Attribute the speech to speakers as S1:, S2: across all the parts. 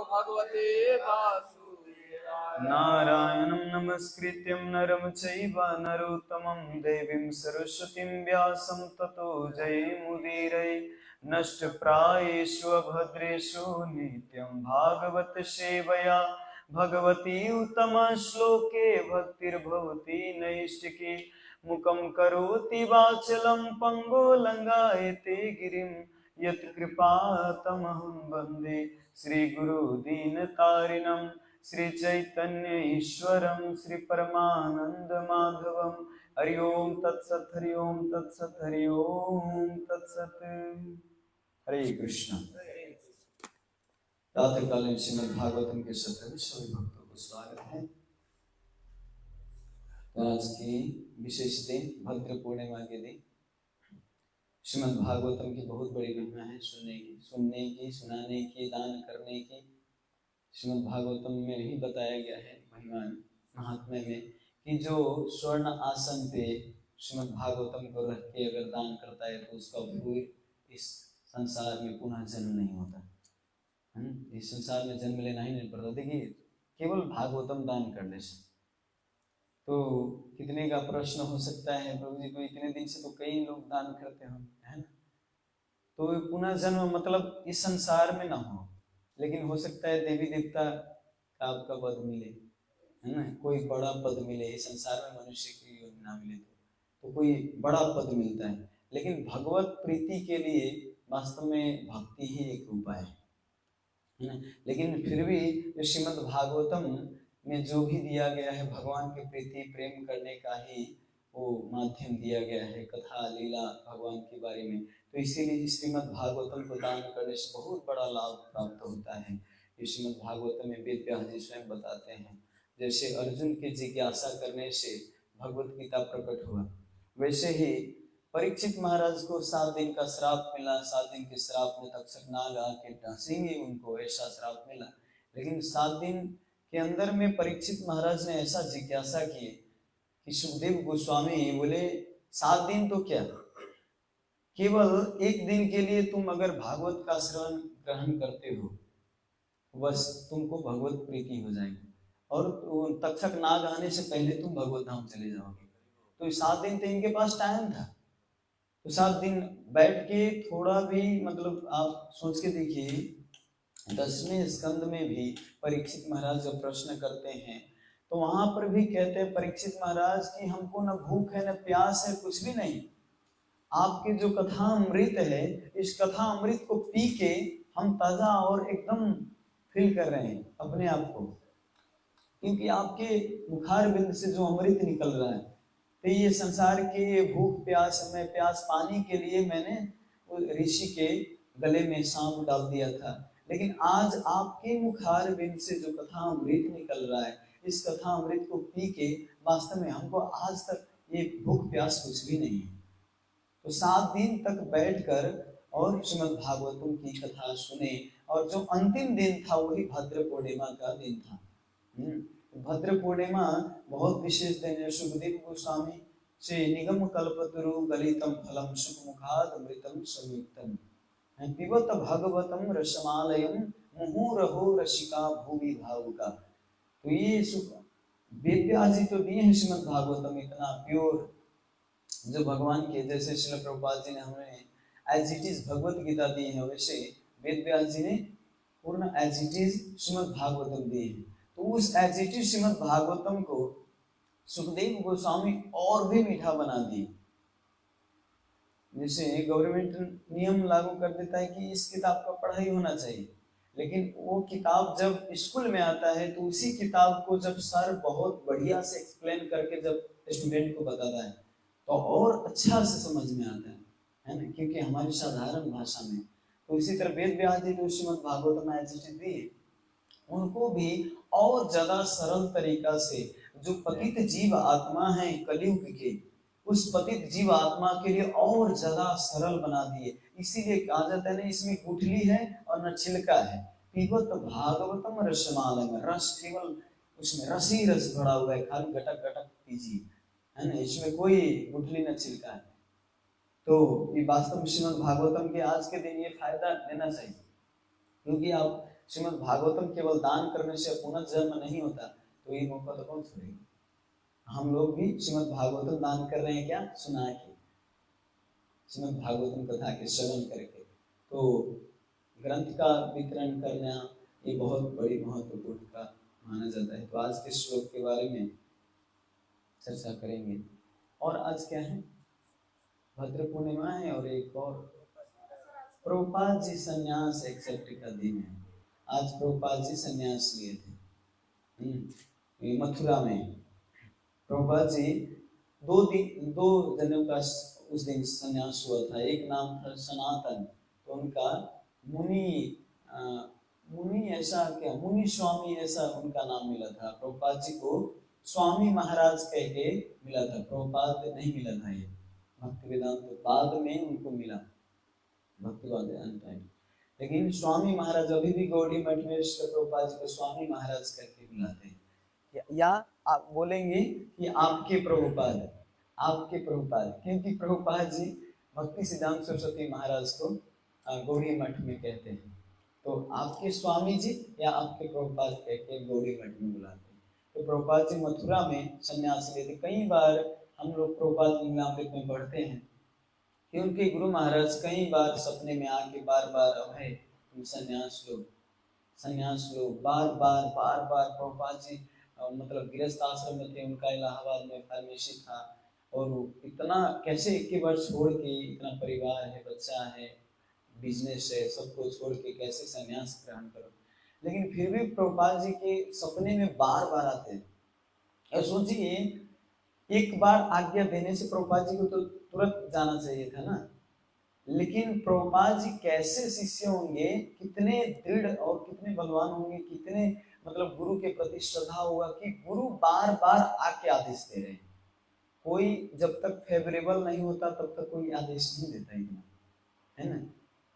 S1: भगवते वासुदेवाय।
S2: नारायणं नमस्कृत्यं नरं चैव नरोत्तमं देवीं सरस्वतीं व्यासं ततो जयमुदीरये। नष्टप्रायेषु अभद्रेषु नित्यं भागवत सेवया भगवती उत्तमश्लोके भक्तिर्भवति नैष्टिकी। मुखं करोति वाचलं पङ्गो लङ्घयते गिरिं यत्कृपातमहं वन्दे श्रीगुरुदीनतारिणं श्री चैतन्य ईश्वरं श्री परमानंद माधवम। हरि ओम तत्सत, हरि ओम तत्सत, हरि ओम तत्सत। हरे कृष्ण। प्रातःकालीन श्रीमद् भागवतम के सत्र में सभी भक्तों को स्वागत है। तो आज की विशेष दिन भद्र पूर्णिमा के दिन श्रीमद् भागवतम की बहुत बड़ी महिमा है। सुनने की, सुनाने की, दान करने की। श्रीमद् भागवतम में ही बताया गया है महिमा महात्म्य में कि जो स्वर्ण आसन पे श्रीमद् भागवतम को रख के अगर दान करता है तो उसका फिर इस संसार में पुनः जन्म नहीं होता। इस संसार में जन्म लेना ही नहीं पड़ता। देखिए केवल भागवतम दान करने से तो कितने का प्रश्न हो सकता है, प्रभु जी को इतने दिन से तो कई लोग दान करते हो, है ना। तो पुनः जन्म मतलब इस संसार में ना हो, लेकिन हो सकता है देवी देवता का आपका पद मिले, है ना, कोई बड़ा पद मिले। इस संसार में मनुष्य की ना मिले तो कोई बड़ा पद मिलता है। लेकिन भगवत प्रीति के लिए वास्तव में भक्ति ही एक उपाय है ना। लेकिन फिर भी जो श्रीमद् भागवतम में जो भी दिया गया है भगवान के प्रीति प्रेम करने का ही वो माध्यम दिया गया है, कथा लीला भगवान के बारे में। तो इसीलिए श्रीमद् भागवतम को दान करने से बहुत बड़ा लाभ प्राप्त होता है। श्रीमद् भागवतम में वेद व्यास जी स्वयं बताते हैं, जैसे अर्जुन की जिज्ञासा करने से भगवत गीता प्रकट हुआ, वैसे ही परीक्षित महाराज को 7 दिन का श्राप मिला। 7 दिन के श्राप में तक्षक नाग आके डसेंगे उनको, ऐसा श्राप मिला। लेकिन 7 दिन के अंदर में परीक्षित महाराज ने ऐसा जिज्ञासा की कि सुखदेव गोस्वामी बोले 7 दिन तो क्या, केवल 1 दिन के लिए तुम अगर भागवत का श्रवण ग्रहण करते हो बस तुमको भगवत प्रीति हो जाएगी, और तक्षक नाग आने से पहले तुम भगवत धाम चले जाओगे। तो 7 दिन तो इनके पास टाइम था। तो 7 दिन बैठ के थोड़ा भी मतलब आप सोच के देखिए, 10वें स्कंद में भी परीक्षित महाराज जब प्रश्न करते हैं तो वहां पर भी कहते हैं परीक्षित महाराज कि हमको न भूख है न प्यास है, कुछ भी नहीं। आपके जो कथा अमृत है, इस कथा अमृत को पी के हम ताजा और एकदम फील कर रहे हैं अपने आप को, क्योंकि आपके मुखार बिंद से जो अमृत निकल रहा है। तो ये संसार के भूख प्यास में प्यास पानी के लिए मैंने ऋषि के गले में सांप डाल दिया था, लेकिन आज आपके मुखार बिंद से जो कथा अमृत निकल रहा है, इस कथा अमृत को पी के वास्तव में हमको आज तक ये भूख प्यास कुछ भी नहीं है। तो 7 दिन तक बैठकर और श्रीमद् भागवतम की कथा सुने, और जो अंतिम दिन था वही भद्र पूर्णिमा का दिन था। भद्र पूर्णिमा बहुत विशेष दिन है। सुखदेव गोस्वामी से निगम कल्पतरु गलितम फलम सुख मुखाद अमृतम संयुक्तम पिबत भगवतम रसमालयम मुहुरहो रसिका भूमि भावुका। तो ये सुख वेद व्यास जी तो दिए हैं श्रीमद् भागवतम इतना प्योर, जो भगवान के, जैसे श्रील प्रभुपाद जी ने हमें as it is Bhagavad Gita दी है, वैसे वेद व्यास जी ने पूर्ण as it is Srimad Bhagavatam दी है। तो उस as it is Srimad Bhagavatam को सुखदेव गोस्वामी और भी मीठा बना दिए। जैसे गवर्नमेंट नियम लागू कर देता है कि इस किताब का पढ़ाई होना चाहिए, लेकिन वो किताब जब स्कूल में आता है तो उसी किताब को जब सर बहुत बढ़िया से एक्सप्लेन करके जब स्टूडेंट को बताता है तो और अच्छा से समझ में आता है ना, क्योंकि हमारी साधारण भाषा में। तो इसी तरह वेद व्यास जी तो Shrimad Bhagavatam as it is दिए, उनको भी और ज्यादा सरल तरीका से जो पतित जीव आत्मा है कलयुग के, उस पतित जीव आत्मा के लिए और ज्यादा सरल बना दिए। इसीलिए कहा जाता है ना, इसमें गुठली है और न छिलका है। पिबत भागवतम रसमालयम, रस केवल उसमें रस ही रस भरा हुआ है, खाली गटक गटक पीजिए, है ना, इसमें कोई गुठली न छिलका है। तो ये वास्तव में श्रीमद् भागवतम के आज के दिन ये फायदा लेना चाहिए, क्योंकि आप श्रीमद् भागवतम केवल दान करने से पुनर्जन्म नहीं होता, तो ये मौका तो कौन छोड़ेगा। हम लोग भी श्रीमद् भागवतम दान कर रहे हैं, क्या सुना के, श्रीमद् भागवतम कथा के श्रवण करके। तो ग्रंथ का वितरण करना ये बहुत बड़ी महत्वपूर्ण का माना जाता है। तो आज के श्लोक के बारे में चर्चा करेंगे। और आज क्या है, भद्र पूर्णिमा है और एक और प्रभुपाद जी संन्यास एक्सेप्ट का दिन है। आज प्रभुपाद जी संन्यास लिए थे मथुरा में। प्रभुपाद जी दो जनों का उस दिन संन्यास हुआ था। एक नाम था सनातन, तो उनका मुनि ऐसा क्या, मुनि स्वामी ऐसा उनका नाम मिला था। प्रभुपाद जी को स्वामी महाराज कह के मिला था, प्रभुपाद नहीं मिला था। ये भक्ति वेदांत तो बाद में उनको मिला, भक्ति वेदांत टाइम। लेकिन स्वामी महाराज अभी भी गौड़ी मठ में प्रभुपाद जी को स्वामी महाराज करके बुलाते हैं, या आप बोलेंगे कि आपके प्रभुपाद, आपके प्रभुपाद, क्योंकि प्रभुपाद जी भक्ति सिद्धांत सरस्वती महाराज को गौड़ी मठ में कहते हैं। तो आपके स्वामी जी या आपके प्रभुपाद कह के गौड़ी मठ में बुलाते हैं। तो प्रभुपाद जी मथुरा में संन्यास लेते। कई बार हम लोग प्रभुपाद लीलामृत में पढ़ते हैं कि उनके गुरु महाराज कई बार सपने में आके बार बार अभय संन्यास लो, संन्यास लो, बार बार प्रभुपाद जी मतलब गृहस्थ आश्रम में थे, उनका इलाहाबाद में फार्मेसी था, और इतना कैसे एक बार छोड़ के, इतना परिवार है, बच्चा है, बिजनेस है, सबको छोड़ के कैसे संन्यास ग्रहण करो। लेकिन फिर भी प्रभुपाद जी के सपने में बार बार आते हैं। और सोचिए, एक बार आज्ञा देने से प्रभुपाद जी को तो तुरंत जाना चाहिए था ना, लेकिन प्रभुपाद जी कैसे शिष्य होंगे, कितने दृढ़ और कितने बलवान होंगे, कितने मतलब गुरु के प्रति श्रद्धा होगा कि गुरु बार बार आके आदेश दे रहे हैं। कोई जब तक फेवरेबल नहीं होता तब तक कोई आदेश नहीं देता है ना।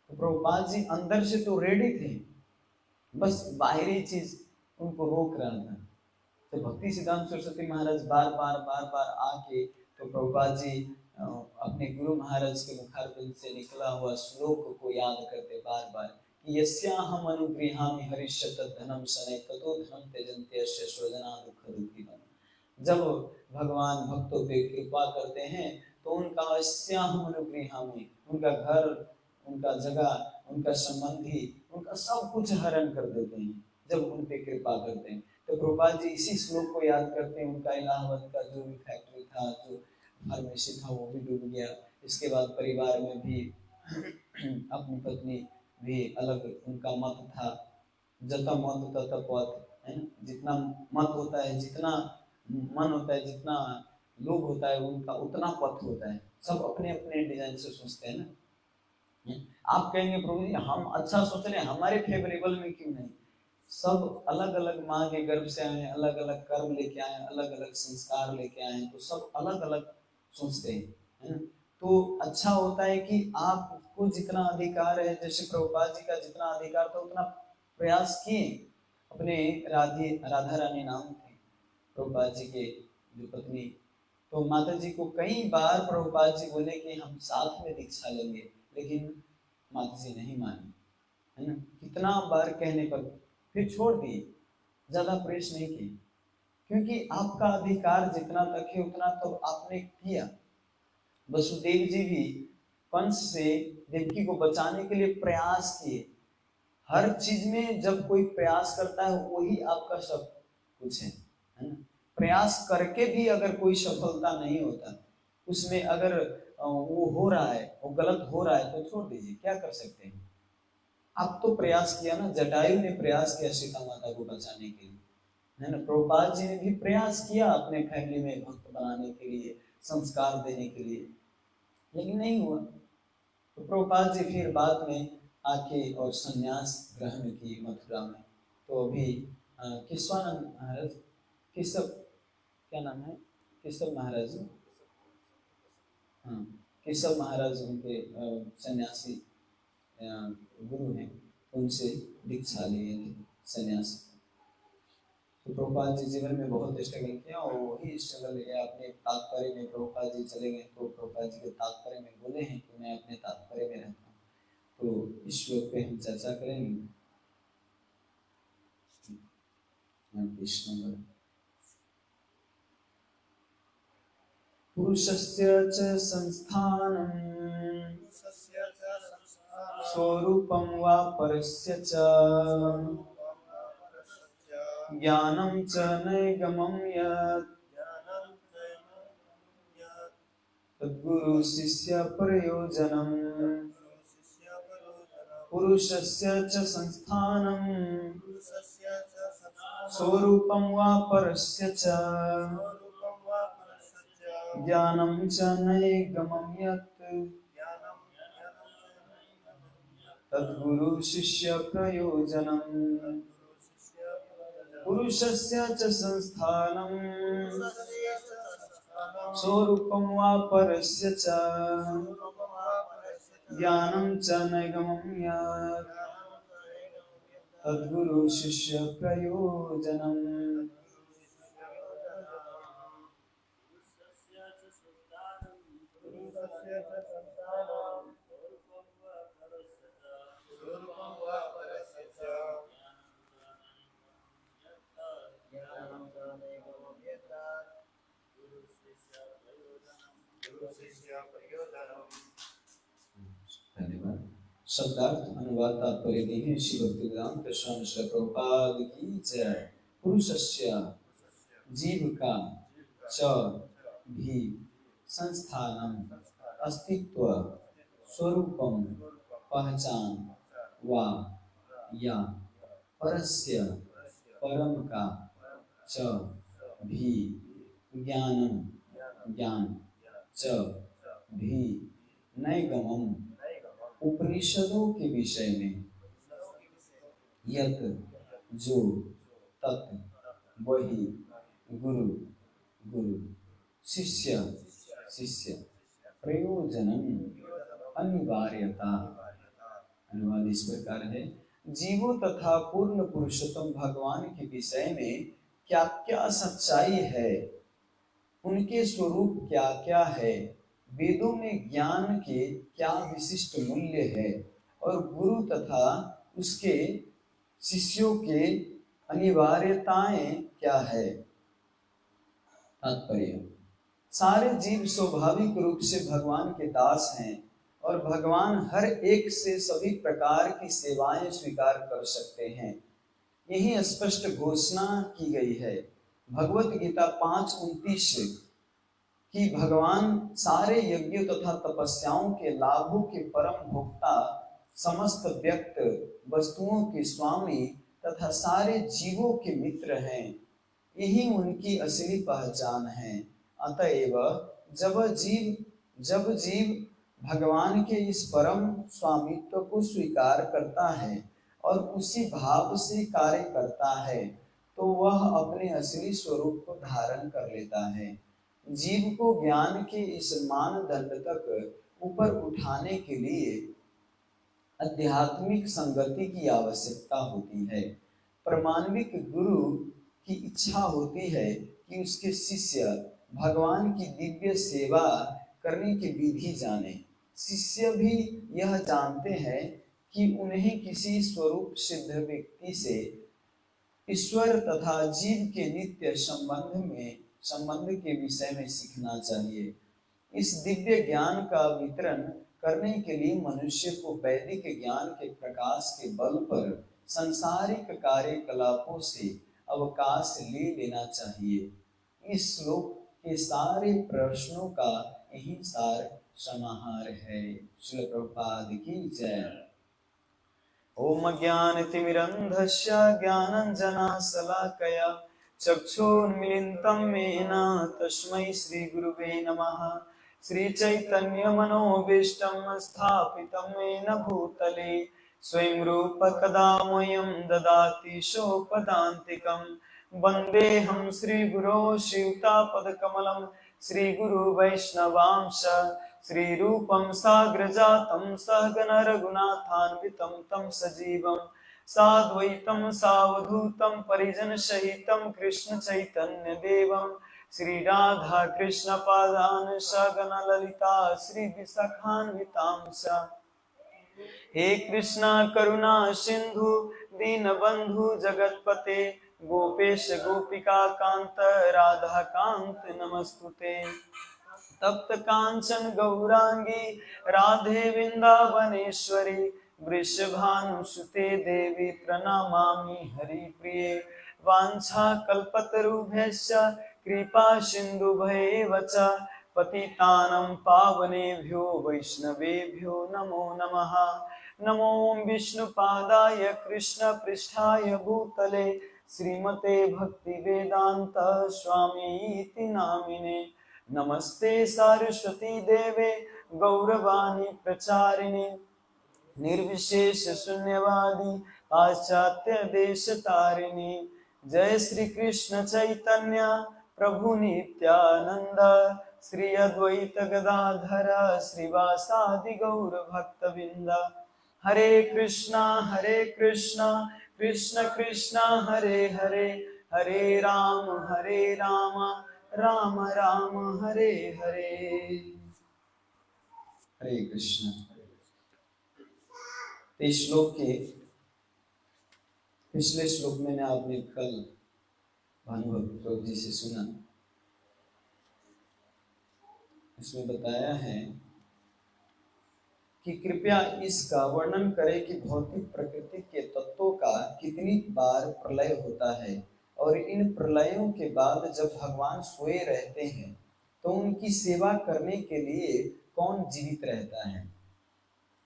S2: तो प्रभुपाद जी अंदर से तो रेडी थे, बस बाहरी चीज उनको रोक रहा था। तो भक्ति सिद्धांत सरस्वती महाराज बार बार आके तो प्रभुपाद जी अपने गुरु महाराज के मुखारबिंद से निकला हुआ श्लोक को याद करते बार बार कि यस्याहम अनुगृहामि हरिष्य तद्धनम शनै ततो धनम त्यजन्ते अस्य स्वजना दुःख दुःखिनः। जब भगवान भक्तों पे कृपा करते हैं तो उनका यस्याहम अनुगृहामि, उनका घर, उनका जगह, उनका संबंधी, उनका सब कुछ हरण कर देते हैं जब उन पे कृपा करते हैं। तो प्रभुपाद जी इसी श्लोक को याद करते हैं। उनका इलाहाबाद का जो भी फैक्ट्री था, जो फार्मेसी था, वो भी डूब गया। इसके बाद परिवार में भी अपनी पत्नी भी अलग, उनका मत था, जता मत तथा पथ, है ना। जितना मत होता है, जितना मन होता है, जितना लोग होता है, उनका उतना पथ होता है। सब अपने अपने डिजाइन से सोचते हैं ना। आप कहेंगे प्रभु जी हम अच्छा सोच रहे हैं, हमारे फेवरेबल में क्यों नहीं। सब अलग अलग माँ के गर्भ से आए, अलग अलग कर्म लेके आए, अलग अलग संस्कार लेके आए, तो सब अलग अलग सोचते हैं, है ना। तो अच्छा होता है कि आपको जितना अधिकार है, जैसे प्रभुपाद जी का जितना अधिकार था उतना प्रयास किए। अपने राधा रानी नाम थे प्रभुपाद जी के जो पत्नी, तो माता जी को कई बार प्रभुपाद जी बोले कि हम साथ में दीक्षा लेंगे, लेकिन माता जी नहीं मानी, है ना। कितना बार कहने पर फिर छोड़ दिए, ज्यादा प्रेस नहीं किए, क्योंकि आपका अधिकार जितना तक है उतना तो आपने किया। वसुदेव जी भी कंस से देवकी को बचाने के लिए प्रयास किए। हर चीज में जब कोई प्रयास करता है वही आपका सब कुछ है ना। प्रयास करके भी अगर कोई सफलता नहीं होता, उसमें अगर वो हो रहा है, वो गलत हो रहा है, तो छोड़ दीजिए, क्या कर सकते हैं। आप तो प्रयास किया ना, जटायु ने प्रयास किया सीता माता को बचाने के लिए, है ना। प्रभुपाद जी ने भी प्रयास किया अपने फैमिली में भक्त बनाने के लिए, संस्कार देने के लिए, लेकिन नहीं हुआ। तो प्रभुपाद जी फिर बाद में आके और संन्यास ग्रहण की मथुरा में। तो अभी केशवानंद महाराज, केशव, क्या नाम है, केशव महाराज, हाँ, केशव महाराज उनके सन्यासी गुरु हैं, उनसे दीक्षा लिए सन्यास। तो प्रभुपाद जी जीवन में बहुत स्ट्रगल किया, और वही स्ट्रगल है अपने तात्पर्य में। प्रभुपाद जी चले गए तो प्रभुपाद जी के तात्पर्य में बोले हैं कि मैं अपने तात्पर्य में रहता हूँ। तो इस श्लोक पे हम चर्चा करेंगे। कृष्ण। पुरुषस्य च संस्थानं स्वरूपं वा परस्य च ज्ञानं च नैगमं यत् तद्गुरु शिष्य प्रयोजनम्। पुरुषस्य च संस्थानं स्वरूपं वा परस्य च ज्ञानं च नैगमं यत् तद्गुरु शिष्य प्रयोजनम्। पुरुषस्य च संस्थानं स्वरूपं वा परस्य च ज्ञानं च नैगमं यत् तद्गुरु शिष्य प्रयोजनम्। धन्यवाद। शब्दार्थ अनुवाद तात्पर्य देखें। श्री भक्तिवेदांत स्वामी श्री प्रभुपाद की जय। पुरुषस्य जीव का च भी संस्थानम अस्तित्व स्वरूपम पहचान वा या परस्य परम का च भी ज्ञानम ज्ञान च भी नैगमम उपनिषदों के विषय में यत जो तत् वही गुरु गुरु शिष्य शिष्य प्रयोजनम अनिवार्यता। अनुवाद इस प्रकार है। जीवों तथा पूर्ण पुरुषोत्तम भगवान के विषय में क्या क्या सच्चाई है, उनके स्वरूप क्या क्या है, वेदों में ज्ञान के क्या विशिष्ट मूल्य है और गुरु तथा उसके शिष्यों के अनिवार्यताएं क्या है। तात्पर्य, सारे जीव स्वाभाविक रूप से भगवान के दास हैं और भगवान हर एक से सभी प्रकार की सेवाएं स्वीकार कर सकते हैं। यही स्पष्ट घोषणा की गई है भगवत गीता 5:29 कि भगवान सारे यज्ञों तथा तपस्याओं के लाभों के परम भोक्ता, समस्त व्यक्त वस्तुओं के स्वामी तथा सारे जीवों के मित्र हैं। यही उनकी असली पहचान है। अतएव जब जीव भगवान के इस परम स्वामित्व को स्वीकार करता है और उसी भाव से कार्य करता है तो वह अपने असली स्वरूप को धारण कर लेता है। जीव को ज्ञान के इस मानदंड तक ऊपर उठाने के लिए आध्यात्मिक संगति की आवश्यकता होती है। प्रमाणिक गुरु की इच्छा होती है कि उसके शिष्य भगवान की दिव्य सेवा करने की विधि जाने। शिष्य भी यह जानते हैं कि उन्हें किसी स्वरूप सिद्ध व्यक्ति से ईश्वर तथा जीव के नित्य संबंध के विषय में सीखना चाहिए। इस दिव्य ज्ञान का वितरण करने के लिए मनुष्य को वैदिक ज्ञान के प्रकाश के बल पर सांसारिक कार्यकलापों से अवकाश ले लेना चाहिए। इस श्लोक के सारे प्रश्नों का यही सार समाहार है। श्रील प्रभुपाद की जय। ओम ज्ञानतिमिरन्धस्य ज्ञानाञ्जनशलाकया चक्षुर्मीलितं येन तस्मै श्रीगुरुवे नमः। श्रीचैतन्यमनोभीष्टं स्थापितं येन भूतले स्वयं रूप कदा मह्यं ददाति सोपदान्तिकं। वन्देऽहं श्रीगुरो शिवतापदकमलं श्रीगुरुवैष्णवांश श्रीरूपं साग्रजातं सहगण रघुनाथान्वितं तं सजीवं साद्वैतं सावधूतं परिजनसहितं कृष्ण चैतन्य देवं श्रीराधा कृष्ण पादान् सहगण ललिता श्रीविशाखान्वितांश। हे कृष्णा करुणा सिंधु दीनबंधु जगतपते गोपेश गोपिका कांत राधा कांत नमस्तुते। तप्त कांचन गौरांगी राधे वृंदावनेश्वरी वृषभानुसुते देवी प्रणमामि हरिप्रिये। वाञ्छा कल्पतरुभ्यश्च कृपा सिन्धुभ्येव च पतितानं पावनेभ्यो वैष्णवेभ्यो नमो नमः। नमो विष्णुपादाय कृष्णपृष्ठाय भूतले श्रीमते भक्तिवेदांत स्वामीति नामिने। नमस्ते सारस्वती देवे गौरवाणी प्रचारिणे निर्विशेष शून्यवादी पाश्चात्य देश तारिणी। जय श्री कृष्ण चैतन्य प्रभु नित्यानंद श्री अद्वैत गदाधर श्रीवासादि गौर भक्तवृंद। हरे कृष्णा कृष्ण कृष्णा हरे हरे हरे राम राम राम हरे हरे। हरे कृष्ण। इस श्लोक के पिछले श्लोक में आपने कल भानुभक्त जी से सुना, इसमें बताया है कि कृपया इसका वर्णन करें कि भौतिक प्रकृति के तत्वों का कितनी बार प्रलय होता है और इन प्रलयों के बाद जब भगवान सोए रहते हैं तो उनकी सेवा करने के लिए कौन जीवित रहता है।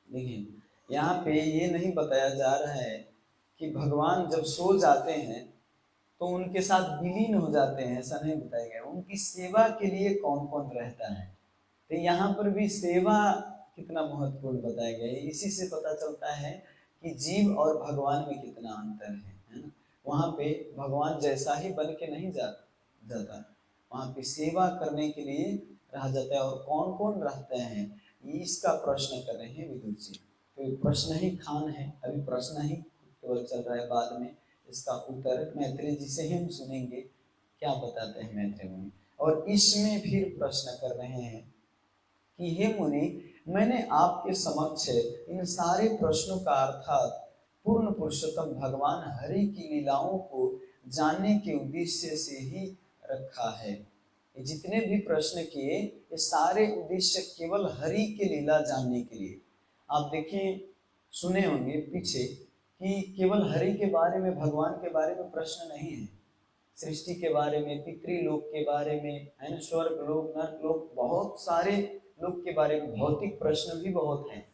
S2: देखिए यहाँ पे ये नहीं बताया जा रहा है कि भगवान जब सो जाते हैं तो उनके साथ विलीन हो जाते हैं, ऐसा नहीं बताया गया। उनकी सेवा के लिए कौन कौन रहता है, तो यहाँ पर भी सेवा कितना महत्वपूर्ण बताया गया है। इसी से पता चलता है कि जीव और भगवान में कितना अंतर है ना। वहाँ पे भगवान जैसा ही बन के नहीं जाता, वहाँ पे सेवा करने के लिए रह जाता है। और कौन कौन रहते हैं इसका प्रश्न कर रहे हैं विदुर जी। तो प्रश्न ही खान है, अभी प्रश्न ही केवल चल रहा है, बाद में इसका उत्तर मैत्रेय जी से ही हम सुनेंगे क्या बताते हैं मैत्रेय मुनि। और इसमें फिर प्रश्न कर रहे हैं कि हे मुनि, मैंने आपके समक्ष इन सारे प्रश्नों का अर्थात पूर्ण पुरुषोत्तम भगवान हरि की लीलाओं को जानने के उद्देश्य से ही रखा है। जितने भी प्रश्न किए ये सारे उद्देश्य केवल हरि के लीला जानने के लिए। आप देखिए सुने होंगे पीछे कि केवल हरि के बारे में, भगवान के बारे में प्रश्न नहीं है, सृष्टि के बारे में, पितृलोक के बारे में, है स्वर्ग लोक, नरक लोक, बहुत सारे लोक के बारे में भौतिक प्रश्न भी बहुत हैं।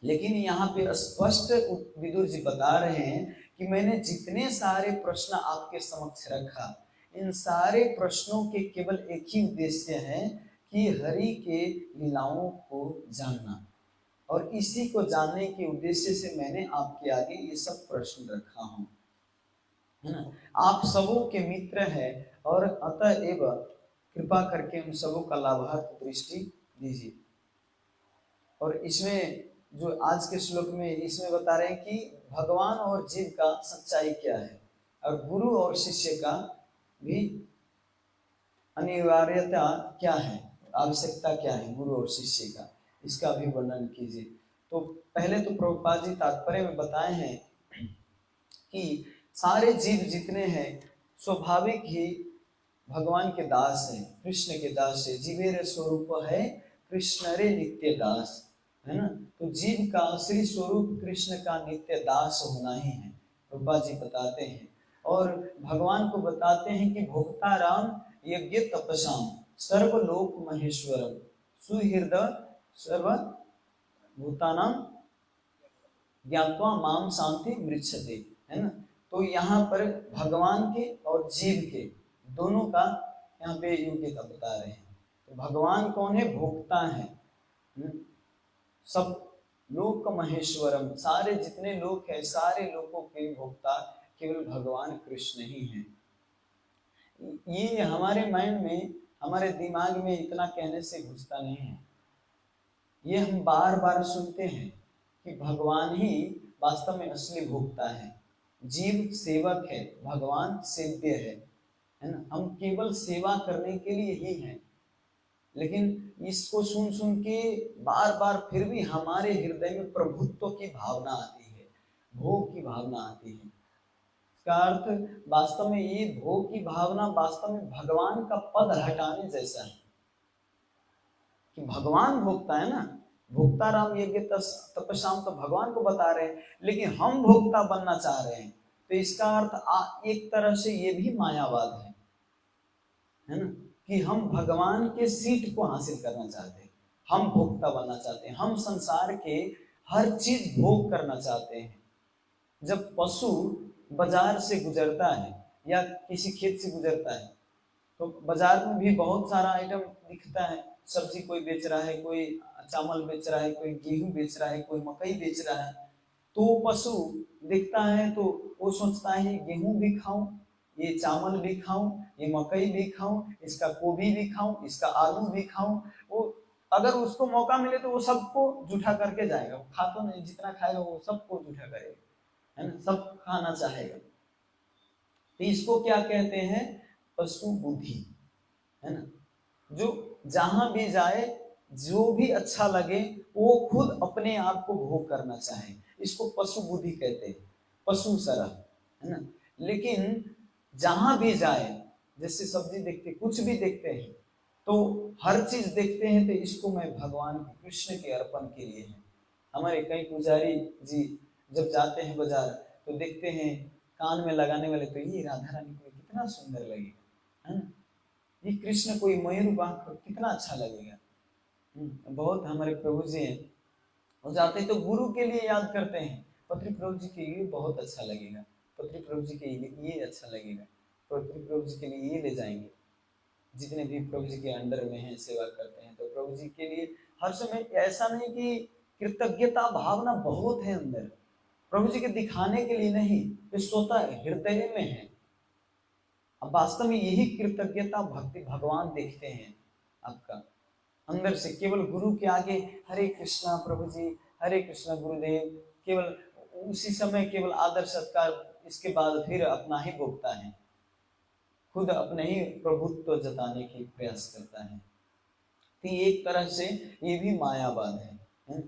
S2: लेकिन यहाँ पे स्पष्ट विदुर जी बता रहे हैं कि मैंने जितने सारे प्रश्न आपके समक्ष रखा, इन सारे प्रश्नों के केवल एक ही उद्देश्य है कि हरि के लीलाओं को जानना। और इसी को जानने के उद्देश्य से मैंने आपके आगे ये सब प्रश्न रखा हूँ, है ना। आप सबों के मित्र हैं और अतएव कृपा करके उन सबों का लाभार्थ दृष्टि दीजिए। और इसमें जो आज के श्लोक में इसमें बता रहे हैं कि भगवान और जीव का सच्चाई क्या है और गुरु और शिष्य का भी अनिवार्यता क्या है, आवश्यकता क्या है गुरु और शिष्य का, इसका भी वर्णन कीजिए। तो पहले तो प्रभुपाद जी तात्पर्य में बताए हैं कि सारे जीव जितने हैं स्वाभाविक ही भगवान के दास है, कृष्ण के दास है। जीवेर स्वरूप है कृष्ण रे नित्य दास, है ना। तो जीव का श्री स्वरूप कृष्ण का नित्य दास होना ही है, प्रभुपाद जी बताते हैं। और भगवान को बताते हैं कि भोक्ता राम यज्ञ तपसाम सर्वलोक महेश्वरम सुहृदय सर्व भूतानां ज्ञात्वा माम शांति मृच्छते, है ना। तो यहाँ पर भगवान के और जीव के दोनों का यहाँ पे योग्यता बता रहे हैं। तो भगवान कौन है, भोक्ता है, सब लोक महेश्वरम, सारे जितने लोक है सारे लोकों के भोक्ता केवल भगवान कृष्ण ही हैं। ये हमारे माइंड में, हमारे दिमाग में इतना कहने से घुसता नहीं है। ये हम बार बार सुनते हैं कि भगवान ही वास्तव में असली भोक्ता है, जीव सेवक है, भगवान सेव्य है ना। हम केवल सेवा करने के लिए ही हैं। लेकिन इसको सुन सुन के बार बार फिर भी हमारे हृदय में प्रभुत्व की भावना आती है, भोग की भावना आती है। का अर्थ वास्तव में ये भोग की भावना वास्तव में भगवान का पद हटाने जैसा है कि भगवान भोगता है ना, भोक्ता राम यज्ञ तपस्याम तो भगवान को बता रहे हैं, लेकिन हम भोक्ता बनना चाह रहे हैं। तो इसका अर्थ एक तरह से ये भी मायावाद है ना, कि हम भगवान के सीट को हासिल करना चाहते हैं, हम भोक्ता बनना चाहते हैं, हम संसार के हर चीज भोग करना चाहते हैं। जब पशु बाजार से गुजरता है या किसी खेत से गुजरता है तो बाजार में भी बहुत सारा आइटम दिखता है, सब्जी कोई बेच रहा है, कोई चावल बेच रहा है, कोई गेहूं बेच रहा है, कोई मकई बेच रहा है। तो पशु दिखता है तो वो सोचता है गेहूं भी खाऊं, ये चावल भी खाऊं, ये मकई भी खाऊं, इसका गोभी भी खाऊं, इसका आलू भी खाऊं। वो अगर उसको मौका मिले तो वो सबको जूठा करके जाएगा, वो खा तो नहीं, जितना खाएगा वो सबको जूठा करेगा, है ना, सब खाना चाहेगा। तो इसको क्या कहते हैं, पशु बुद्धि, है ना, जो जहां भी जाए जो भी अच्छा लगे वो खुद अपने आप को भोग करना चाहे, इसको पशु बुद्धि कहते हैं, पशु सरह, है ना। लेकिन जहां भी जाए, जैसे सब्जी देखते, कुछ भी देखते हैं तो हर चीज देखते हैं तो इसको मैं भगवान कृष्ण के अर्पण के लिए है। हमारे कई पुजारी जी जब जाते हैं बाजार तो देखते हैं कान में लगाने वाले, तो ये राधा रानी को कितना सुंदर लगेगा, है ना, ये कृष्ण कोई मयूर बांख कितना अच्छा लगेगा। बहुत हमारे प्रभु जी हैं, वो जाते तो गुरु के लिए याद करते हैं, पत्री प्रभु जी के लिए बहुत अच्छा लगेगा, पत्री प्रभु जी के लिए ये अच्छा लगेगा, पत्री प्रभु जी के लिए ये ले जाएंगे। जितने भी प्रभु जी के अंडर में हैं, सेवा करते हैं, तो प्रभु जी के लिए हर समय, ऐसा नहीं कि कृतज्ञता भावना बहुत है अंदर, प्रभु जी के दिखाने के लिए नहीं, ये स्वतः हृदय में है। अब वास्तव में यही कृतज्ञता भक्ति भगवान देखते हैं आपका अंदर से। केवल गुरु के आगे हरे कृष्णा प्रभु जी, हरे कृष्णा गुरुदेव, केवल उसी समय केवल आदर सत्कार, इसके बाद फिर अपना ही भोगता है, खुद अपने ही प्रभुत्व जताने की प्रयास करता है। तो एक तरह से ये भी मायावाद है।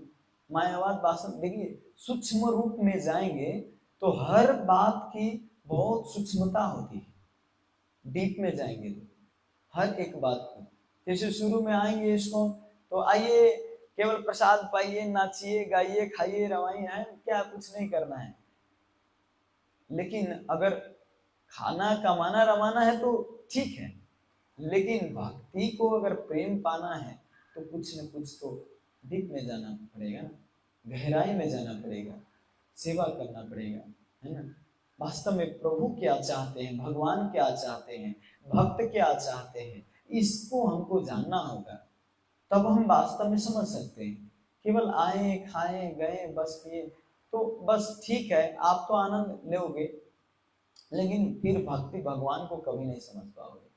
S2: मायावाद वास्तव देखिए, सूक्ष्म रूप में जाएंगे तो हर बात की बहुत सूक्ष्मता होती है, डीप में जाएंगे तो हर एक बात को, जैसे शुरू में आएंगे इसको तो आइए केवल प्रसाद पाइए, नाचिए गाइए खाइए रवाइए, है क्या, कुछ नहीं करना है। लेकिन अगर खाना कमाना रवाना है तो ठीक है, लेकिन भक्ति को अगर प्रेम पाना है तो कुछ न कुछ तो डीप में जाना पड़ेगा ना, गहराई में जाना पड़ेगा, सेवा करना पड़ेगा, है ना। वास्तव में प्रभु क्या चाहते हैं, भगवान क्या चाहते हैं, भक्त क्या चाहते हैं, इसको हमको जानना होगा, तब हम वास्तव में समझ सकते हैं। केवल आए खाए गए बस ये तो बस ठीक है, आप तो आनंद लोगे, लेकिन फिर भक्ति भगवान को कभी नहीं समझ पाओगे,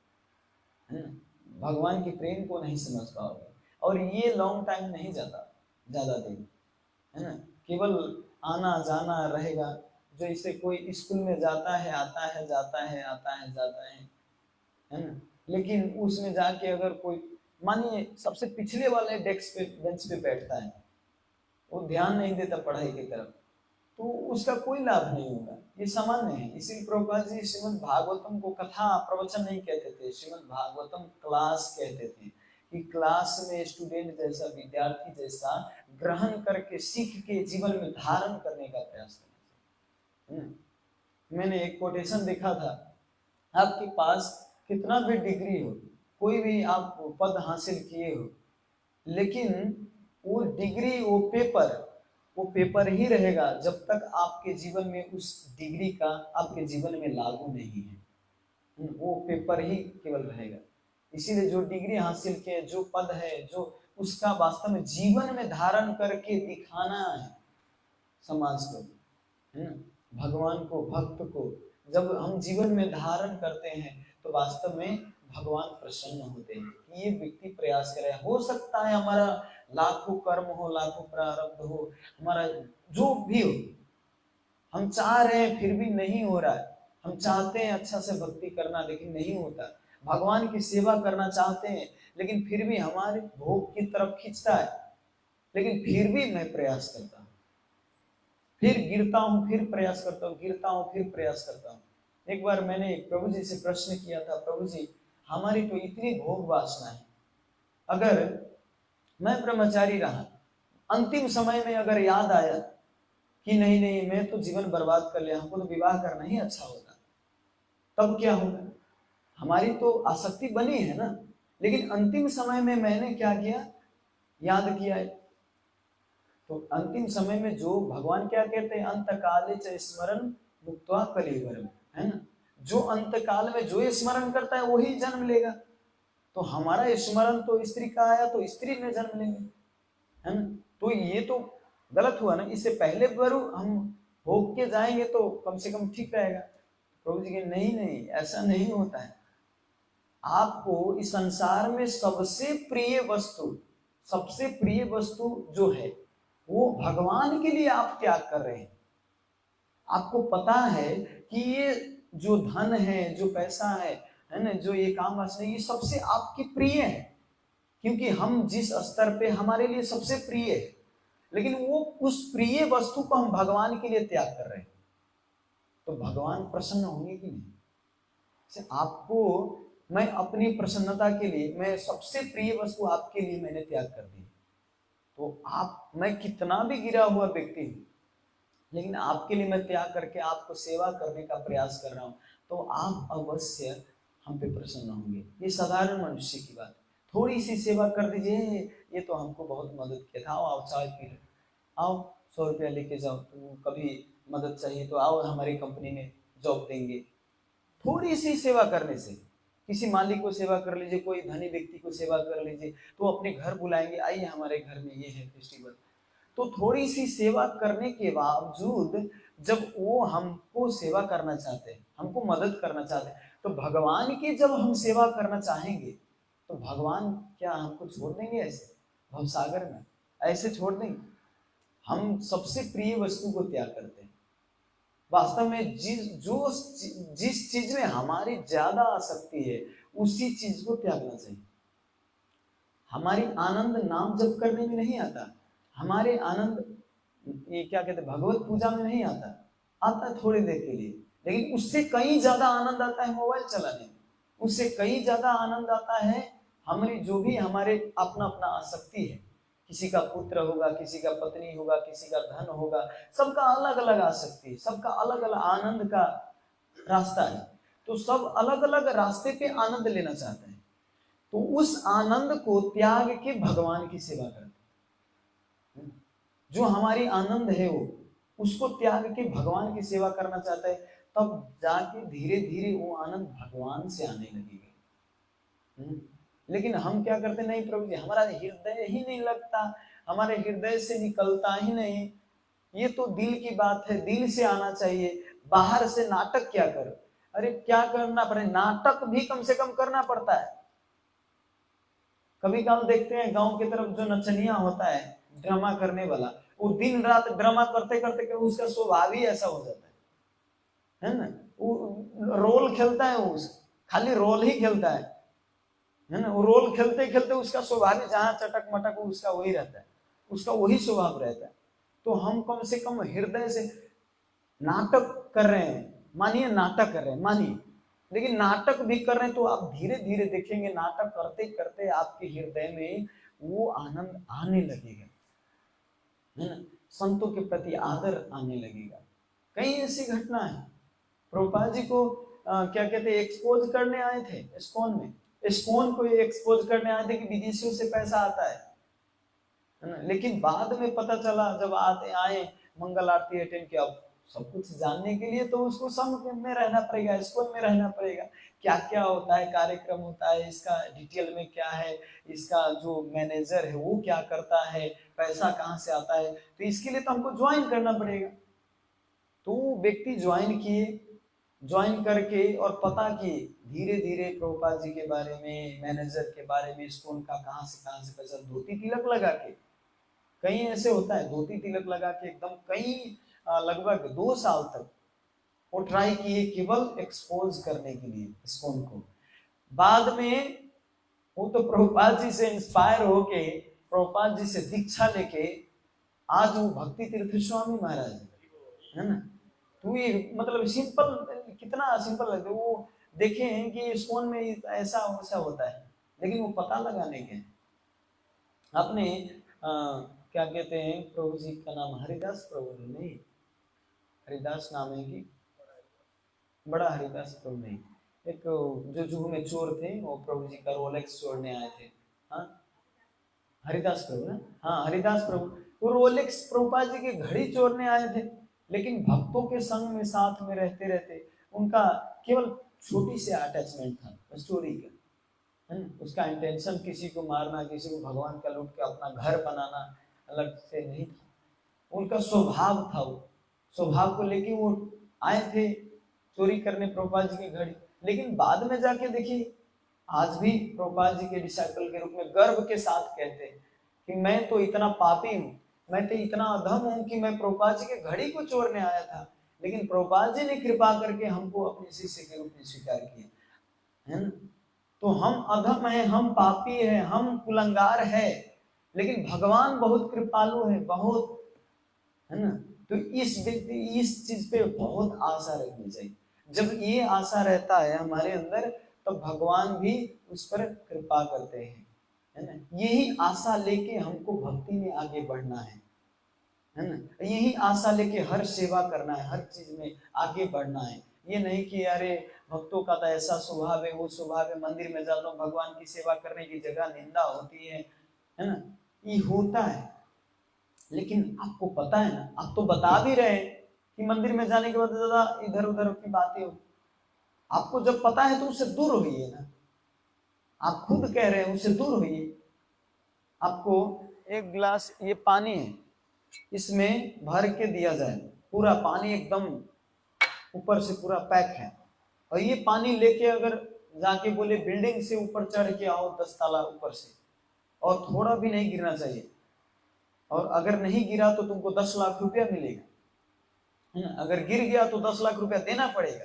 S2: है ना, भगवान के प्रेम को नहीं समझ पाओगे, और ये लॉन्ग टाइम नहीं जाता, ज्यादा दिन, है ना, केवल आना जाना रहेगा। जो इसे कोई स्कूल में जाता है, आता है जाता है, आता है जाता है ना, लेकिन उसमें जाके अगर कोई मानिए सबसे पिछले वाले डेस्क पे बेंच पे बैठता है, वो ध्यान नहीं देता पढ़ाई की तरफ, तो उसका कोई लाभ नहीं होगा, ये सामान्य है। इसीलिए प्रभुपाद जी श्रीमद् भागवतम को कथा प्रवचन नहीं कहते थे, श्रीमद् भागवतम क्लास कहते थे, कि क्लास में स्टूडेंट जैसा, विद्यार्थी जैसा ग्रहण करके सीख के जीवन में धारण करने का प्रयास करना है। मैंने एक कोटेशन देखा था, आपके पास कितना भी डिग्री हो, कोई भी आप पद हासिल किए हो, लेकिन वो डिग्री वो पेपर ही रहेगा जब तक आपके जीवन में उस डिग्री का आपके जीवन में लागू नहीं है, वो पेपर ही केवल रहेगा। इसीलिए जो डिग्री हासिल किए, जो पद है, जो उसका वास्तव में जीवन में धारण करके दिखाना है समाज को, है ना, भगवान को, भक्त को जब हम जीवन में धारण करते हैं तो वास्तव में भगवान प्रसन्न होते हैं कि ये व्यक्ति प्रयास करे। हो सकता है हमारा लाखों कर्म हो, लाखों प्रारब्ध हो, हमारा जो भी हो, हम चाह रहे हैं फिर भी नहीं हो रहा है, हम चाहते हैं अच्छा से भक्ति करना लेकिन नहीं होता, भगवान की सेवा करना चाहते हैं लेकिन फिर भी हमारे भोग की तरफ खींचता है, लेकिन फिर भी मैं प्रयास करता हूँ, फिर गिरता हूँ, फिर प्रयास करता हूँ, गिरता हूँ, फिर प्रयास करता हूँ, एक बार मैंने प्रभु जी से प्रश्न किया था, प्रभु जी हमारी तो इतनी भोग वासना है, अगर मैं ब्रह्मचारी रहा, अंतिम समय में अगर याद आया कि नहीं नहीं मैं तो जीवन बर्बाद कर लिया, हमको तो विवाह करना ही अच्छा होता, तब क्या होगा? हमारी तो आसक्ति बनी है ना, लेकिन अंतिम समय में मैंने क्या किया, याद किया है। तो अंतिम समय में जो भगवान क्या कहते हैं, अंत काले च स्मरण मुक्त्वा कलेवरम, है ना, जो अंत काल में जो स्मरण करता है वही जन्म लेगा। तो हमारा स्मरण तो स्त्री का आया तो स्त्री में जन्म लेंगे, है ना, तो ये तो गलत हुआ ना। इससे पहले बरू हम भोग के जाएंगे तो कम से कम ठीक रहेगा। प्रभु जी के नहीं नहीं, ऐसा नहीं होता है। आपको इस संसार में सबसे प्रिय वस्तु जो है वो भगवान के लिए आप त्याग कर रहे हैं। आपको पता है कि ये जो धन है, जो पैसा है ना, जो ये काम वासना, ये सबसे आपकी प्रिय है, क्योंकि हम जिस स्तर पे हमारे लिए सबसे प्रिय है, लेकिन वो उस प्रिय वस्तु को हम भगवान के लिए त्याग कर रहे हैं, तो भगवान प्रसन्न होंगे कि नहीं? आपको मैं अपनी प्रसन्नता के लिए, मैं सबसे प्रिय वस्तु आपके लिए मैंने त्याग कर दी, तो आप, मैं कितना भी गिरा हुआ व्यक्ति हूं, लेकिन आपके लिए मैं त्याग करके आपको सेवा करने का प्रयास कर रहा हूं, तो आप अवश्य हम पे प्रसन्न होंगे। ये साधारण मनुष्य की बात, थोड़ी सी सेवा कर दीजिए, ये तो हमको बहुत मदद किया था, आओ चाय पी लो, आओ 100 रुपया लेके जाओ, तो कभी मदद चाहिए तो आओ हमारी कंपनी में जॉब देंगे। थोड़ी सी सेवा करने से, किसी मालिक को सेवा कर लीजिए, कोई धनी व्यक्ति को सेवा कर लीजिए, तो अपने घर बुलाएंगे, आइए हमारे घर में ये है फेस्टिवल। तो थोड़ी सी सेवा करने के बावजूद जब वो हमको सेवा करना चाहते हैं, हमको मदद करना चाहते हैं, तो भगवान की जब हम सेवा करना चाहेंगे तो भगवान क्या हमको छोड़ देंगे ऐसे भवसागर में? ऐसे छोड़ देंगे? हम सबसे प्रिय वस्तु को त्याग करते हैं। वास्तव में जिस चीज में हमारी ज्यादा आसक्ति है उसी चीज को त्यागना चाहिए। हमारी आनंद नाम जप करने में नहीं आता, हमारे आनंद ये क्या कहते हैं भगवत पूजा में नहीं आता, आता है थोड़ी देर के लिए, लेकिन उससे कहीं ज्यादा आनंद आता है मोबाइल चलाने में, उससे कहीं ज्यादा आनंद आता है हमारी जो भी हमारे अपना अपना आसक्ति है। किसी का पुत्र होगा, किसी का पत्नी होगा, किसी का धन होगा, सबका अलग अलग आसक्ति है, सबका अलग अलग आनंद का रास्ता है, तो सब अलग अलग रास्ते पे आनंद लेना चाहते हैं। तो उस आनंद को त्याग के भगवान की सेवा करते हैं। जो हमारी आनंद है वो, उसको त्याग के भगवान की सेवा करना चाहता है, तब जाके धीरे धीरे वो आनंद भगवान से आने लगेगा। लेकिन हम क्या करते, नहीं प्रभु जी हमारा हृदय ही नहीं लगता, हमारे हृदय से निकलता ही नहीं, ये तो दिल की बात है, दिल से आना चाहिए, बाहर से नाटक क्या करो। अरे क्या करना पड़े, नाटक भी कम से कम करना पड़ता है। कभी कभी देखते हैं गांव की तरफ जो नचनिया होता है, ड्रामा करने वाला, वो दिन रात ड्रामा करते करते उसका स्वभाव ही ऐसा हो जाता है ना, वो रोल खेलता है, वो खाली रोल ही खेलता है ना, वो रोल खेलते खेलते उसका स्वभाव ही जहां चटक मटक उसका वही रहता है, उसका वही स्वभाव रहता है। तो हम कम से कम हृदय से नाटक कर रहे हैं, मानिए नाटक कर रहे हैं, मानिए, लेकिन नाटक भी कर रहे हैं तो आप धीरे धीरे देखेंगे नाटक करते करते आपके हृदय में वो आनंद आने लगेगा, है ना, संतों के प्रति आदर आने लगेगा। कई ऐसी घटना है, प्रभुपाद जी को क्या कहते हैं एक्सपोज करने आए थे इस्कॉन में, इस्कॉन को एक्सपोज करने आए थे कि विदेशियों से पैसा आता है ना, लेकिन बाद में पता चला जब आए मंगल आरती अटेंड किया, सब कुछ जानने के लिए तो उसको संघ में रहना पड़ेगा, इस्कॉन में रहना पड़ेगा, क्या क्या होता है, कार्यक्रम होता है, इसका डिटेल में क्या है, इसका जो मैनेजर है वो क्या करता है, पैसा कहाँ से आता है, तो इसके लिए तो हमको ज्वाइन करना पड़ेगा। तो व्यक्ति ज्वाइन किए, ज्वाइन करके और पता किए धीरे धीरे प्रभुपाद जी के बारे में, मैनेजर के बारे में, इस्कॉन का कहाँ से पैसा, धोती तिलक लगा के, कहीं ऐसे होता है धोती तिलक लगा के एकदम, कई लगभग 2 साल तक वो ट्राई किए केवल एक्सपोज करने के लिए इस्कॉन को। बाद में वो तो प्रभुपाद जी से इंस्पायर होके, प्रभुपाद जी से दीक्षा लेके आज वो भक्ति तीर्थ स्वामी महाराज है ना। तो ये मतलब सिंपल कितना सिंपल लगता है। वो देखें कि इस्कॉन में ऐसा वैसा होता है, लेकिन वो पता लगाने के आपने क्या कहते हैं प्रभु जी का नाम हरिदास प्रभु नहीं, हरिदास नाम है कि बड़ा हरिदास प्रभु नहीं, एक जो जुहू में चोर थे वो प्रभु जी का रोलेक्स चोरने आए थे। हाँ हरिदास प्रभु ना, हाँ हरिदास प्रभु, वो रोलेक्स प्रभुपाद जी की घड़ी चोरने आए थे, लेकिन भक्तों के संग में साथ में रहते रहते उनका केवल छोटी सी अटैचमेंट था स्टोरी का, है ना। उसका इंटेंशन किसी को मारना, किसी को भगवान का लूट के अपना घर बनाना अलग से नहीं था। उनका स्वभाव था, वो स्वभाव को लेके वो आए थे चोरी करने प्रभुपाद जी की घड़ी। लेकिन बाद में जाके देखिए आज भी प्रभुपाद जी के डिसाइपल के रूप में गर्व के साथ कहते हैं कि मैं तो इतना पापी हूँ, मैं तो इतना अधम हूँ कि मैं प्रभुपाद जी के घड़ी को चोरने आया था, लेकिन प्रभुपाद जी ने कृपा करके हमको अपने शिष्य के रूप में स्वीकार किया, है ना। तो हम अधम हैं, हम पापी हैं, हम कुलंगार हैं, लेकिन भगवान बहुत कृपालु है, बहुत, है ना। तो इस चीज पे बहुत आशा रखनी चाहिए। जब ये आशा रहता है हमारे अंदर तो भगवान भी उस पर कृपा करते हैं, है ना। यही आशा लेके हमको भक्ति में आगे बढ़ना है ना। यही आशा लेके हर सेवा करना है, हर चीज में आगे बढ़ना है। ये नहीं कि अरे भक्तों का तो ऐसा स्वभाव है, वो स्वभाव है, मंदिर में जाता हूँ भगवान की सेवा करने की जगह निंदा होती है ना। ये होता है, लेकिन आपको पता है ना, आप तो बता भी रहे हैं कि मंदिर में जाने के बाद ज्यादा इधर उधर की बातें हो। आपको जब पता है तो उससे दूर होइए ना, आप खुद कह रहे हैं उससे दूर होइए। आपको एक गिलास ये पानी है, इसमें भर के दिया जाए, पूरा पानी एकदम ऊपर से पूरा पैक है, और ये पानी लेके अगर जाके बोले बिल्डिंग से ऊपर चढ़ के आओ 10 ताला ऊपर से, और थोड़ा भी नहीं गिरना चाहिए, और अगर नहीं गिरा तो तुमको 10 लाख रुपया मिलेगा, है ना। अगर गिर गया तो 10 लाख रुपया देना पड़ेगा।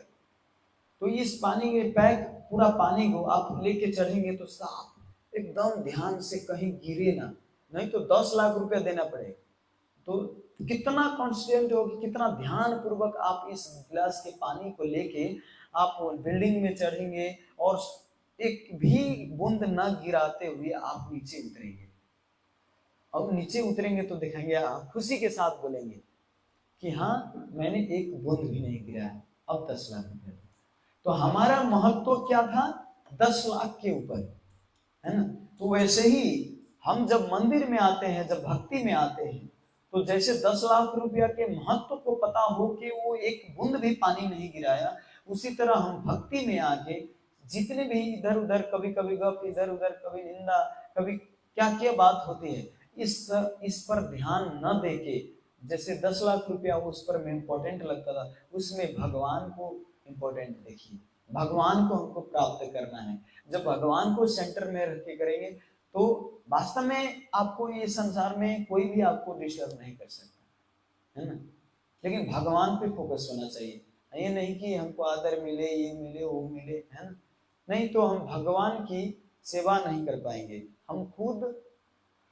S2: तो इस पानी के पैक पूरा पानी को आप लेके चढ़ेंगे तो साफ एकदम ध्यान से कहीं गिरे ना, नहीं तो 10 लाख रुपया देना पड़ेगा। तो कितना कॉन्स्टेंट हो, कितना ध्यान पूर्वक आप इस गिलास के पानी को लेके आप बिल्डिंग में चढ़ेंगे और एक भी बूंद न गिराते हुए आप नीचे उतरेंगे। अब नीचे उतरेंगे तो दिखाएंगे, आप खुशी के साथ बोलेंगे कि हाँ मैंने एक बूंद भी नहीं गिराया, अब 10 लाख रुपया। तो हमारा महत्व क्या था 10 लाख के ऊपर, है ना। तो वैसे ही हम जब मंदिर में आते हैं, जब भक्ति में आते हैं, तो जैसे 10 लाख रुपया के महत्व को पता हो कि वो एक बूंद भी पानी नहीं गिराया, उसी तरह हम भक्ति में आके जितने भी इधर उधर कभी कभी गप, इधर उधर कभी निंदा, कभी क्या क्या बात होती है, इस पर ध्यान न देके, जैसे 10 लाख रुपया उस पर में इम्पोर्टेंट लगता था, उसमें भगवान को इम्पोर्टेंट देखिए। भगवान को हमको प्राप्त करना है। जब भगवान को सेंटर में रख के करेंगे तो वास्तव में आपको ये संसार में कोई भी आपको डिस्टर्ब नहीं कर सकता, है ना। लेकिन भगवान पे फोकस होना चाहिए, ये नहीं कि हमको आदर मिले, ये मिले, वो मिले, है ना। नहीं तो हम भगवान की सेवा नहीं कर पाएंगे, हम खुद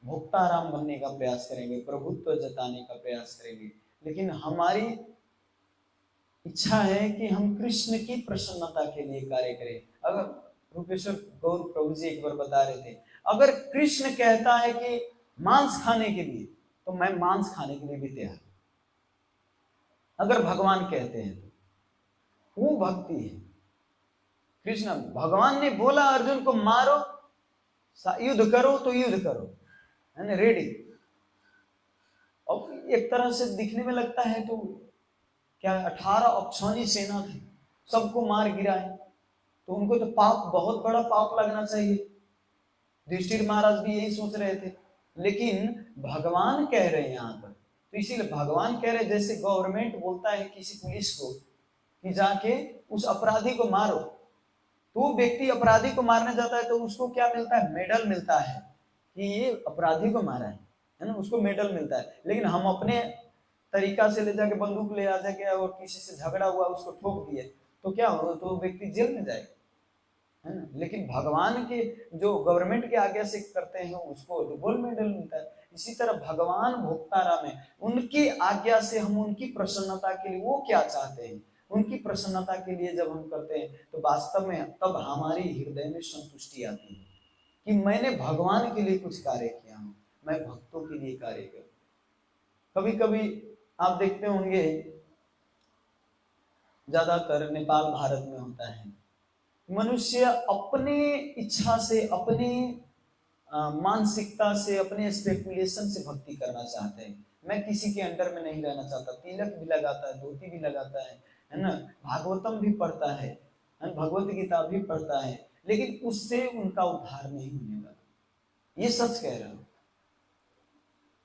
S2: भोक्ताराम बनने का प्रयास करेंगे, प्रभुत्व जताने का प्रयास करेंगे। लेकिन हमारी इच्छा है कि हम कृष्ण की प्रसन्नता के लिए कार्य करें। अगर रूपेश्वर गौर प्रभु जी एक बार बता रहे थे, अगर कृष्ण कहता है कि मांस खाने के लिए, तो मैं मांस खाने के लिए भी तैयार हूं। अगर भगवान कहते हैं तो वो भक्ति है। कृष्ण भगवान ने बोला अर्जुन को मारो, युद्ध करो तो युद्ध करो, है ना, रेडी। और एक तरह से दिखने में लगता है तो क्या 18 अक्षौणी सेना थी, सबको मार गिराए, तो उनको तो पाप, बहुत बड़ा पाप लगना चाहिए। युधिष्ठिर महाराज भी यही सोच रहे थे, लेकिन भगवान कह रहे हैं यहाँ पर, तो इसीलिए भगवान कह रहे, जैसे गवर्नमेंट बोलता है किसी पुलिस को कि जाके उस अपराधी को मारो, तो व्यक्ति अपराधी को मारने जाता है तो उसको क्या मिलता है, मेडल मिलता है कि ये अपराधी को मारा है ना, उसको मेडल मिलता है। लेकिन हम अपने तरीका से ले जाके बंदूक ले आ जाके और किसी से झगड़ा हुआ उसको ठोक दिए तो क्या हो, तो व्यक्ति जेल में जाएगा, है ना। लेकिन भगवान के जो गवर्नमेंट के आज्ञा से करते हैं उसको गोल्ड मेडल मिलता है। इसी तरह भगवान भोक्ताराम है, उनकी आज्ञा से हम उनकी प्रसन्नता के लिए वो क्या चाहते हैं, उनकी प्रसन्नता के लिए जब हम करते हैं तो वास्तव में तब हमारी हृदय में संतुष्टि आती है कि मैंने भगवान के लिए कुछ कार्य किया हूं, मैं भक्तों के लिए कार्य करूं। कभी कभी आप देखते होंगे, ज्यादातर नेपाल भारत में होता है, मनुष्य अपने इच्छा से, अपने मानसिकता से, अपने स्पेकुलेशन से भक्ति करना चाहते हैं। मैं किसी के अंडर में नहीं रहना चाहता, तिलक भी लगाता है, धोती भी लगाता है ना, भागवतम भी पढ़ता है, भगवत गीता भी पढ़ता है, लेकिन उससे उनका उद्धार नहीं होने वाला। ये सच कह रहा हूं,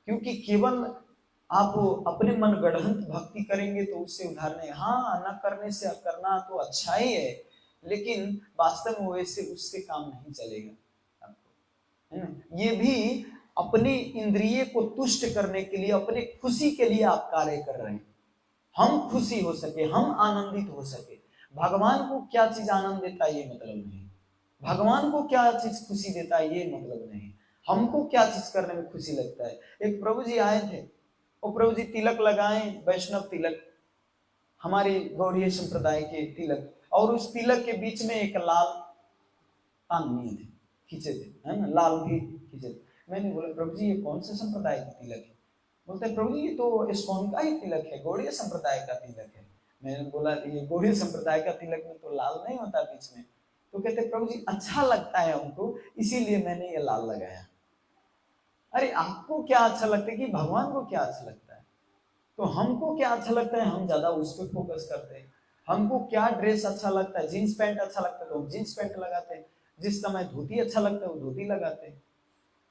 S2: क्योंकि केवल आप अपने मनगढ़ंत भक्ति करेंगे तो उससे उद्धार नहीं। हाँ, न करने से करना तो अच्छा ही है, लेकिन वास्तव में वैसे उससे काम नहीं चलेगा आपको, है ना। ये भी अपने इंद्रिय को तुष्ट करने के लिए, अपने खुशी के लिए आप कार्य कर रहे हैं। हम खुशी हो सके, हम आनंदित हो सके। भगवान को क्या चीज आनंद देता है ये मतलब नहीं, भगवान को क्या चीज खुशी देता है ये मतलब नहीं, हमको क्या चीज करने में खुशी लगता है। एक प्रभु जी आए थे, वो प्रभु जी तिलक लगाए, वैष्णव तिलक, हमारे गौड़ीय संप्रदाय के तिलक, और उस तिलक के बीच में एक लाल तांगनी थे, खींचे थे, है ना, लाल भी खींचे थे। मैंने बोला प्रभु जी ये कौन से संप्रदाय का तिलक है? बोलते प्रभु जी ये तो इस्कॉन का ही तिलक है, गौड़ीय संप्रदाय का तिलक है। मैंने बोला ये गौड़ीय संप्रदाय का तिलक में तो लाल नहीं होता बीच में। तो कहते प्रभु जी अच्छा लगता है हमको, इसीलिए मैंने ये लाल लगाया। अरे आपको क्या अच्छा लगता है कि भगवान को क्या अच्छा लगता है? तो हमको क्या अच्छा लगता है, हम ज्यादा उस पर फोकस करते हैं। हमको क्या ड्रेस अच्छा लगता है, जीन्स पैंट अच्छा लगता है तो हम जीन्स पैंट लगाते हैं, जिस समय धोती अच्छा लगता है वो धोती लगाते हैं।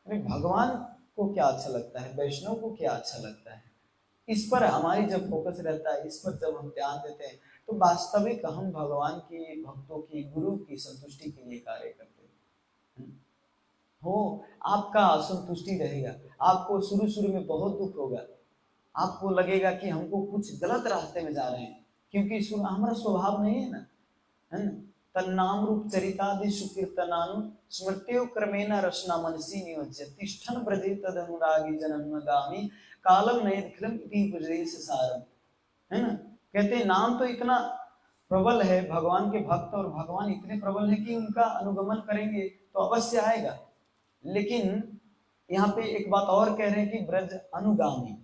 S2: अरे भगवान को क्या अच्छा लगता है, वैष्णव को क्या अच्छा लगता है, इस पर हमारी जब फोकस रहता है, इस पर जब हम ध्यान देते हैं, तो वास्तविक हम भगवान की, भक्तों की, गुरु की संतुष्टि के लिए कार्य करते हैं। हो आपका असंतुष्टि रहेगा, आपको शुरू शुरू में बहुत दुख होगा, आपको लगेगा कि हमको कुछ गलत रास्ते में जा रहे हैं, क्योंकि हमारा स्वभाव नहीं है ना, है ना। तन्नाम रूप चरितादि सुकीर्तनानु स्मृत्यो क्रमेण रचना मनसी नियोज्य तिष्ठन ब्रजे तदनुरागी जनन्मगामी कालम नयदखिलम इति उपदेश सारम, है ना। कहते हैं नाम तो इतना प्रबल है, भगवान के भक्त और भगवान इतने प्रबल है कि उनका अनुगमन करेंगे तो अवश्य आएगा। लेकिन यहाँ पे एक बात और कह रहे हैं कि ब्रज अनुगामी,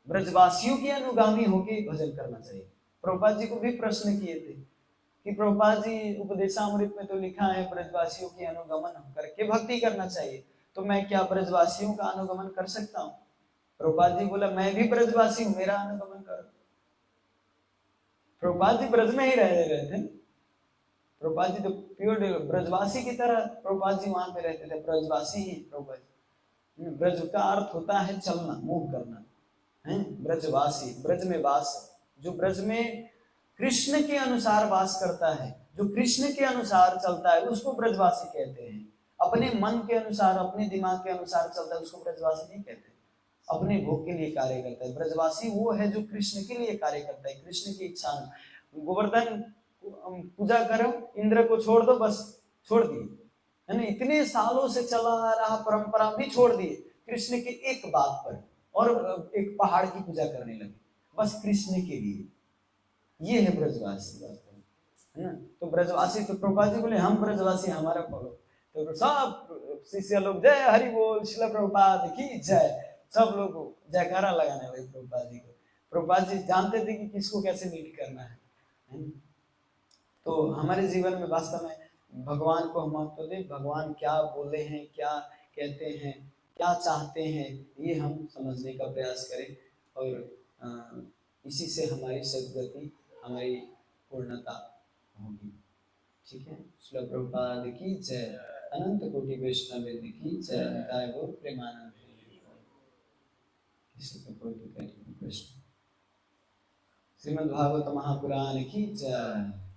S2: ब्रजवासियों के अनुगामी होके भजन करना चाहिए। प्रभुपाद जी को भी प्रश्न किए थे कि प्रभुपाद जी उपदेशामृत में तो लिखा है ब्रजवासियों के अनुगमन करके भक्ति करना चाहिए, तो मैं क्या ब्रजवासियों का अनुगमन कर सकता हूँ? प्रभुपाद जी बोला मैं भी ब्रजवासी हूँ, मेरा अनुगमन करो। प्रभुपाद जी ब्रज में ही रहे थे, प्रभुपाद जी तो प्योर ब्रजवासी की तरह प्रभुपाद जी वहां पे रहते थे, ब्रजवासी ही प्रभुपाद जी। ब्रज का अर्थ होता है चलना, मूव करना, है ब्रजवासी, ब्रज में वास, जो ब्रज में कृष्ण के अनुसार वास करता है, जो कृष्ण के अनुसार चलता है उसको ब्रजवासी कहते हैं। अपने मन के अनुसार, अपने दिमाग के अनुसार चलता है उसको ब्रजवासी नहीं कहते, अपने भोग के लिए कार्य करता है। ब्रजवासी वो है जो कृष्ण के लिए कार्य करता है, कृष्ण की इच्छा में। गोवर्धन पूजा करो, इंद्र को छोड़ दो, बस छोड़ दिए, है ना, इतने सालों से चला रहा परंपरा भी छोड़ दिए कृष्ण के एक बात पर, और एक पहाड़ की पूजा करने लगे बस कृष्ण के लिए। ये है ब्रजवासी वास्तव में, है ना। तो ब्रजवासी, तो प्रभुपाद जी बोले हम ब्रजवासी, हमारा फॉलो। तो सब शिष्य लोग जय हरि बोल, श्रील प्रभुपाद की जय, सब लोग जयकारा लगाने लगे प्रभुपाद जी को। प्रभुपाद जी जानते थे कि किसको कैसे लीड करना है। तो हमारे जीवन में वास्तव में भगवान को हम महत्व दें, भगवान क्या बोले हैं, क्या कहते हैं, क्या चाहते हैं, ये हम समझने का प्रयास करें, और इसी से हमारी सद्गति, हमारी पूर्णता होगी। ठीक है। श्रील प्रभुपाद की जय, अनंत कोटि वैष्णव वृंद की जय, निताय गौर प्रेमानंद। किसी का कोई प्रश्न? श्रीमद् भागवत महापुराण की जय।